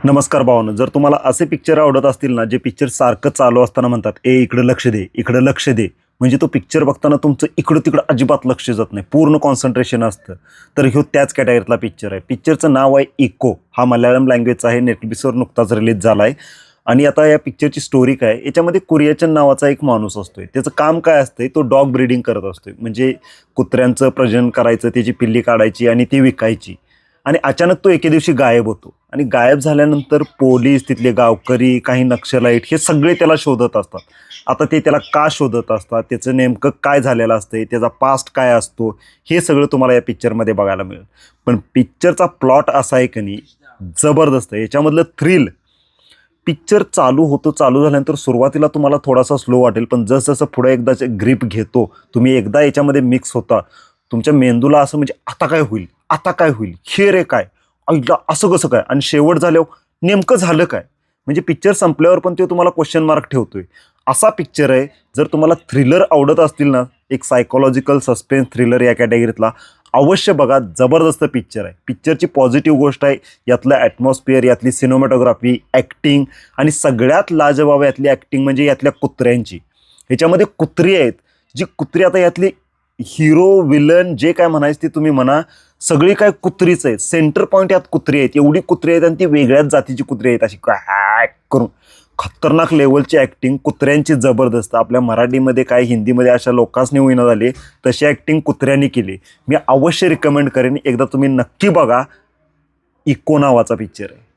नमस्कार भावांनो, जर तुम्हाला असे पिक्चर आवडत असतील ना, जे पिक्चर सारखं चालू असताना म्हणतात, "ए इकडं लक्ष दे, इकडं लक्ष दे." म्हणजे तो पिक्चर बघताना तुमचं इकडं-तिकडं अजिबात लक्ष जात नाही, पूर्ण कॉन्सन्ट्रेशन असतं. तर ह्यो त्याच कॅटेगरीतला पिक्चर आहे. पिक्चरचं नाव आहे इको. हा मल्याळम लँग्वेजचा आहे. नेटफ्लिक्सवर नुकताच रिलीज झाला आहे. आणि आता या पिक्चरची स्टोरी काय आहे, याच्यामध्ये कुरियाचंद नावाचा एक माणूस असतोय. त्याचं काम काय असतंय, तो डॉग ब्रीडिंग करत असतोय. म्हणजे कुत्र्यांचं प्रजनन करायचं, त्याची पिल्ली काढायची आणि ती विकायची. आणि अचानक तो एके दिवशी गायब होतो आणि गायब झाल्यानंतर पोलीस, तिथले गावकरी, काही नक्षलाईट हे सगळे त्याला शोधत असतात. आता ते त्याला का शोधत असतात, त्याचं नेमकं काय झालेलं असतंय, त्याचा पास्ट काय असतो, हे सगळं तुम्हाला या पिक्चरमध्ये बघायला मिळेल. पण पिक्चरचा प्लॉट असा आहे की नाही, जबरदस्त आहे. याच्यामधलं थ्रिल, पिक्चर चालू झाल्यानंतर सुरुवातीला तुम्हाला थोडासा स्लो वाटेल, पण जसं पुढे एकदाचे ग्रीप घेतो, तुम्ही एकदा याच्यामध्ये मिक्स होता, तुमच्या मेंदूला असं म्हणजे आता काय होईल, आता काय होईल, हे रे काय, ऐकलं असं कसं काय, आणि शेवट झाल्यावर नेमकं झालं काय. म्हणजे पिक्चर संपल्यावर पण ते तुम्हाला क्वेश्चन मार्क ठेवतोय. असा पिक्चर आहे. जर तुम्हाला थ्रिलर आवडत असतील ना, एक सायकोलॉजिकल सस्पेन्स थ्रिलर या कॅटेगरीतला, अवश्य बघा. जबरदस्त पिक्चर आहे. पिक्चरची पॉझिटिव्ह गोष्ट आहे यातलं ॲटमॉस्फिअर, यातली सिनेमॅटोग्राफी, ॲक्टिंग, आणि सगळ्यात लाजवाब यातली ॲक्टिंग म्हणजे यातल्या कुत्र्यांची. ह्याच्यामध्ये कुत्री आहेत, जी कुत्री आता यातली हिरो विलन जे काय म्हणायचं ते तुम्ही म्हणा, सगळी काय कुत्रीच आहेत. सेंटर पॉईंट यात कुत्री आहेत. एवढी कुत्री आहेत आणि ती वेगळ्याच जातीची कुत्री आहेत. अशी काय करून खतरनाक लेवलची ॲक्टिंग कुत्र्यांची जबरदस्त. आपल्या मराठीमध्ये काय हिंदीमध्ये अशा लोकांसनी होईना झाली, तशी ॲक्टिंग कुत्र्यांनी केली. मी अवश्य रिकमेंड करेन, एकदा तुम्ही नक्की बघा. इको नावाचा पिक्चर आहे.